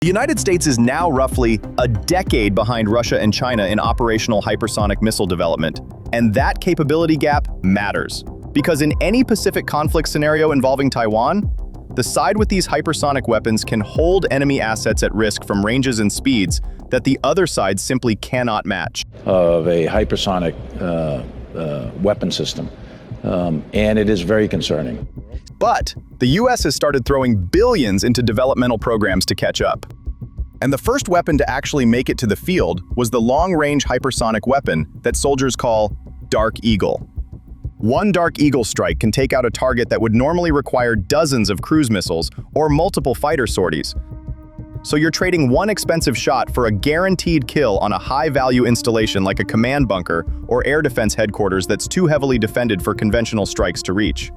The United States is now roughly a decade behind Russia and China in operational hypersonic missile development, and that capability gap matters. Because in any Pacific conflict scenario involving Taiwan, the side with these hypersonic weapons can hold enemy assets at risk from ranges and speeds that the other side simply cannot match. Of a hypersonic weapon system, and it is very concerning. But the US has started throwing billions into developmental programs to catch up. And the first weapon to actually make it to the field was the long-range hypersonic weapon that soldiers call Dark Eagle. One Dark Eagle strike can take out a target that would normally require dozens of cruise missiles or multiple fighter sorties. So you're trading one expensive shot for a guaranteed kill on a high-value installation like a command bunker or air defense headquarters that's too heavily defended for conventional strikes to reach.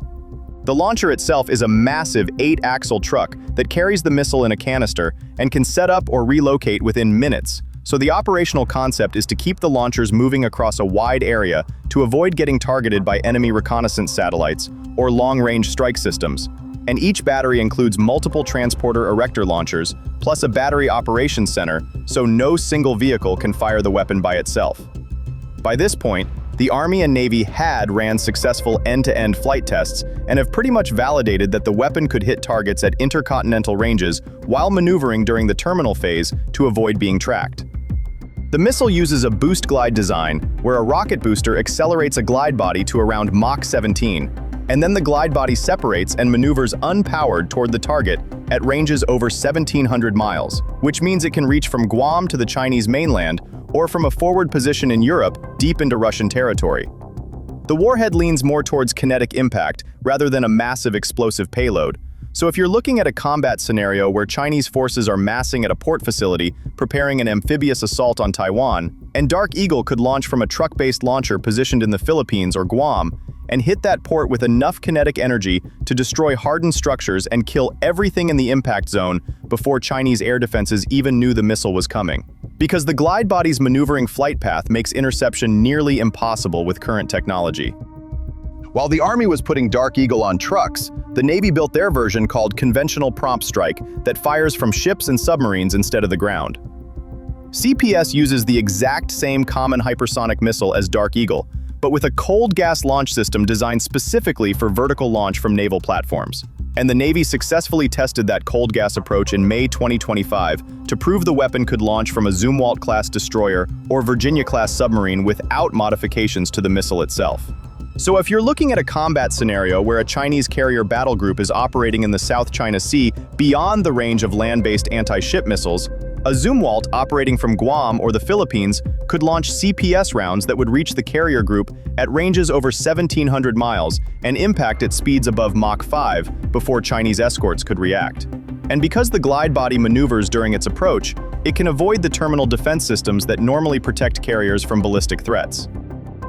The launcher itself is a massive 8-axle truck that carries the missile in a canister and can set up or relocate within minutes. So the operational concept is to keep the launchers moving across a wide area to avoid getting targeted by enemy reconnaissance satellites or long-range strike systems. And each battery includes multiple transporter erector launchers, plus a battery operations center, so no single vehicle can fire the weapon by itself. By this point, the Army and Navy had ran successful end-to-end flight tests and have pretty much validated that the weapon could hit targets at intercontinental ranges while maneuvering during the terminal phase to avoid being tracked. The missile uses a boost glide design where a rocket booster accelerates a glide body to around Mach 17, and then the glide body separates and maneuvers unpowered toward the target at ranges over 1,700 miles, which means it can reach from Guam to the Chinese mainland or from a forward position in Europe deep into Russian territory. The warhead leans more towards kinetic impact rather than a massive explosive payload. So if you're looking at a combat scenario where Chinese forces are massing at a port facility, preparing an amphibious assault on Taiwan, and Dark Eagle could launch from a truck-based launcher positioned in the Philippines or Guam, and hit that port with enough kinetic energy to destroy hardened structures and kill everything in the impact zone before Chinese air defenses even knew the missile was coming. Because the glide body's maneuvering flight path makes interception nearly impossible with current technology. While the Army was putting Dark Eagle on trucks, the Navy built their version called Conventional Prompt Strike that fires from ships and submarines instead of the ground. CPS uses the exact same common hypersonic missile as Dark Eagle, but with a cold gas launch system designed specifically for vertical launch from naval platforms. And the Navy successfully tested that cold gas approach in May 2025 to prove the weapon could launch from a Zumwalt-class destroyer or Virginia-class submarine without modifications to the missile itself. So if you're looking at a combat scenario where a Chinese carrier battle group is operating in the South China Sea beyond the range of land-based anti-ship missiles, a Zumwalt operating from Guam or the Philippines could launch CPS rounds that would reach the carrier group at ranges over 1,700 miles and impact at speeds above Mach 5 before Chinese escorts could react. And because the glide body maneuvers during its approach, it can avoid the terminal defense systems that normally protect carriers from ballistic threats.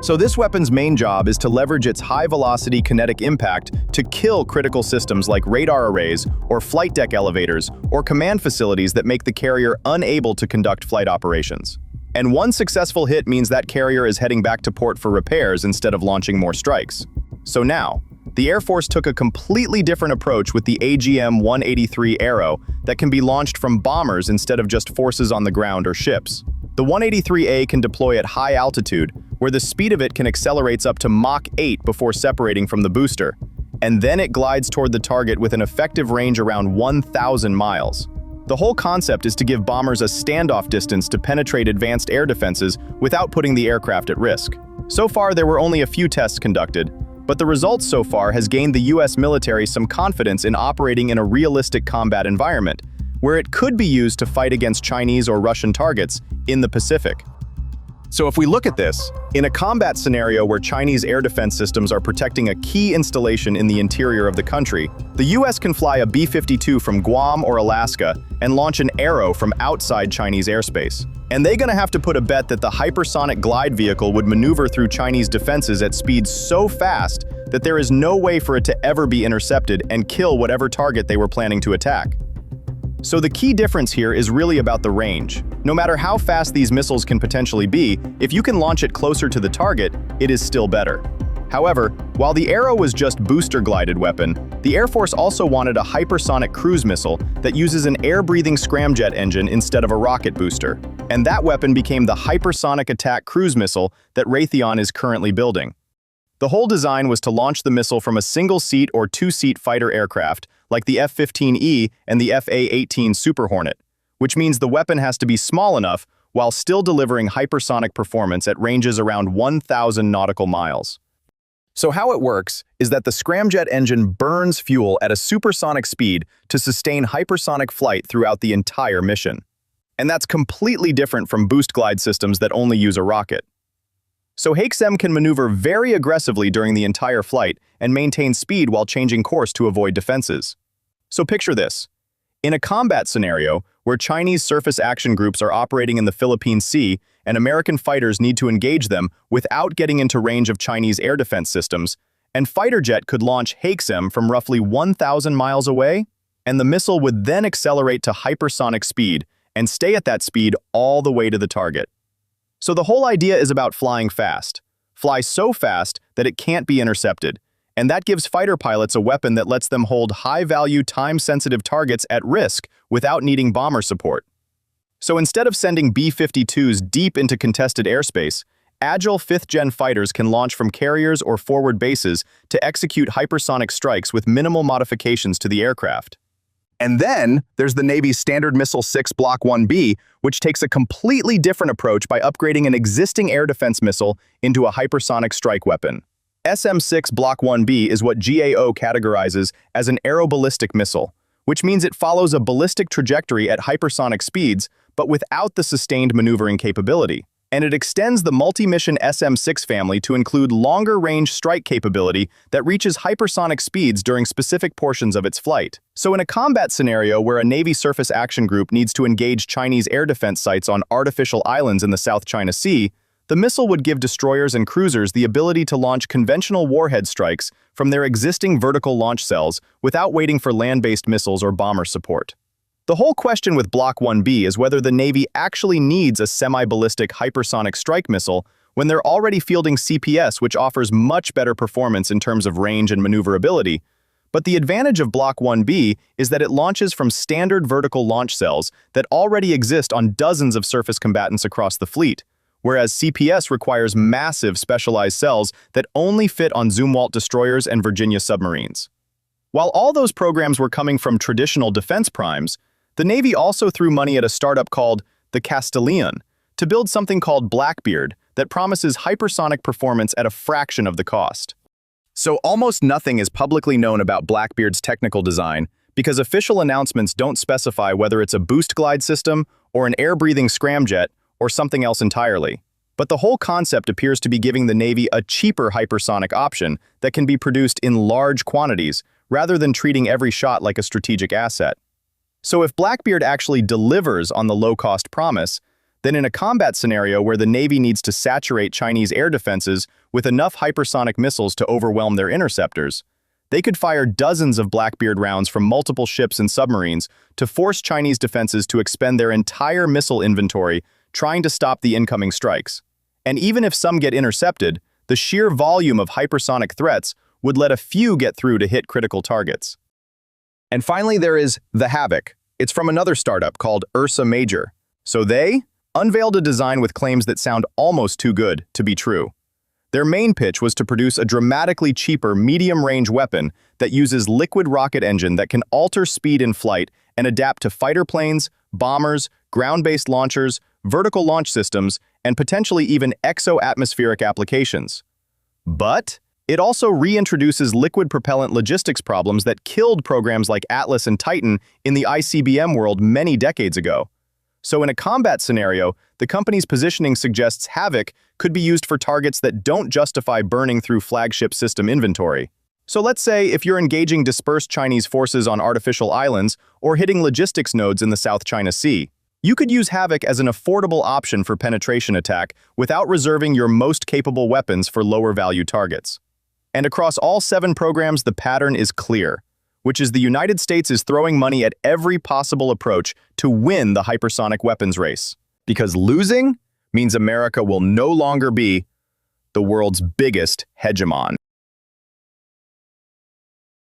So this weapon's main job is to leverage its high-velocity kinetic impact to kill critical systems like radar arrays or flight deck elevators or command facilities that make the carrier unable to conduct flight operations. And one successful hit means that carrier is heading back to port for repairs instead of launching more strikes. So now, the Air Force took a completely different approach with the AGM-183 Arrow that can be launched from bombers instead of just forces on the ground or ships. The 183A can deploy at high altitude, where the speed of it can accelerate up to Mach 8 before separating from the booster, and then it glides toward the target with an effective range around 1,000 miles. The whole concept is to give bombers a standoff distance to penetrate advanced air defenses without putting the aircraft at risk. So far, there were only a few tests conducted, but the results so far has gained the US military some confidence in operating in a realistic combat environment, where it could be used to fight against Chinese or Russian targets in the Pacific. So if we look at this, in a combat scenario where Chinese air defense systems are protecting a key installation in the interior of the country, the US can fly a B-52 from Guam or Alaska and launch an Arrow from outside Chinese airspace. And they're gonna have to put a bet that the hypersonic glide vehicle would maneuver through Chinese defenses at speeds so fast that there is no way for it to ever be intercepted and kill whatever target they were planning to attack. So the key difference here is really about the range. No matter how fast these missiles can potentially be, if you can launch it closer to the target, it is still better. However, while the Arrow was just booster-glided weapon, the Air Force also wanted a hypersonic cruise missile that uses an air-breathing scramjet engine instead of a rocket booster. And that weapon became the Hypersonic Attack Cruise Missile that Raytheon is currently building. The whole design was to launch the missile from a single-seat or two-seat fighter aircraft, like the F-15E and the F/A-18 Super Hornet, which means the weapon has to be small enough while still delivering hypersonic performance at ranges around 1,000 nautical miles. So how it works is that the scramjet engine burns fuel at a supersonic speed to sustain hypersonic flight throughout the entire mission. And that's completely different from boost glide systems that only use a rocket. So HACM can maneuver very aggressively during the entire flight and maintain speed while changing course to avoid defenses. So picture this. In a combat scenario where Chinese surface action groups are operating in the Philippine Sea and American fighters need to engage them without getting into range of Chinese air defense systems, and fighter jet could launch HACM from roughly 1,000 miles away, and the missile would then accelerate to hypersonic speed and stay at that speed all the way to the target. So the whole idea is about flying fast. Fly so fast that it can't be intercepted, and that gives fighter pilots a weapon that lets them hold high-value, time-sensitive targets at risk without needing bomber support. So instead of sending B-52s deep into contested airspace, agile 5th-gen fighters can launch from carriers or forward bases to execute hypersonic strikes with minimal modifications to the aircraft. And then there's the Navy's Standard Missile 6 Block 1B, which takes a completely different approach by upgrading an existing air defense missile into a hypersonic strike weapon. SM-6 Block 1B is what GAO categorizes as an aeroballistic missile, which means it follows a ballistic trajectory at hypersonic speeds, but without the sustained maneuvering capability. And it extends the multi-mission SM-6 family to include longer-range strike capability that reaches hypersonic speeds during specific portions of its flight. So in a combat scenario where a Navy surface action group needs to engage Chinese air defense sites on artificial islands in the South China Sea, the missile would give destroyers and cruisers the ability to launch conventional warhead strikes from their existing vertical launch cells without waiting for land-based missiles or bomber support. The whole question with Block 1B is whether the Navy actually needs a semi-ballistic hypersonic strike missile when they're already fielding CPS, which offers much better performance in terms of range and maneuverability. But the advantage of Block 1B is that it launches from standard vertical launch cells that already exist on dozens of surface combatants across the fleet, whereas CPS requires massive specialized cells that only fit on Zumwalt destroyers and Virginia submarines. While all those programs were coming from traditional defense primes, the Navy also threw money at a startup called the Castellion to build something called Blackbeard that promises hypersonic performance at a fraction of the cost. So almost nothing is publicly known about Blackbeard's technical design because official announcements don't specify whether it's a boost glide system or an air-breathing scramjet or something else entirely. But the whole concept appears to be giving the Navy a cheaper hypersonic option that can be produced in large quantities rather than treating every shot like a strategic asset. So if Blackbeard actually delivers on the low-cost promise, then in a combat scenario where the Navy needs to saturate Chinese air defenses with enough hypersonic missiles to overwhelm their interceptors, they could fire dozens of Blackbeard rounds from multiple ships and submarines to force Chinese defenses to expend their entire missile inventory trying to stop the incoming strikes. And even if some get intercepted, the sheer volume of hypersonic threats would let a few get through to hit critical targets. And finally, there is the Havoc. It's from another startup called Ursa Major. So they unveiled a design with claims that sound almost too good to be true. Their main pitch was to produce a dramatically cheaper medium-range weapon that uses liquid rocket engine that can alter speed in flight and adapt to fighter planes, bombers, ground-based launchers, vertical launch systems, and potentially even exo-atmospheric applications. But it also reintroduces liquid propellant logistics problems that killed programs like Atlas and Titan in the ICBM world many decades ago. So in a combat scenario, the company's positioning suggests Havoc could be used for targets that don't justify burning through flagship system inventory. So let's say if you're engaging dispersed Chinese forces on artificial islands or hitting logistics nodes in the South China Sea, you could use Havoc as an affordable option for penetration attack without reserving your most capable weapons for lower-value targets. And across all 7 programs, the pattern is clear, which is the United States is throwing money at every possible approach to win the hypersonic weapons race. Because losing means America will no longer be the world's biggest hegemon.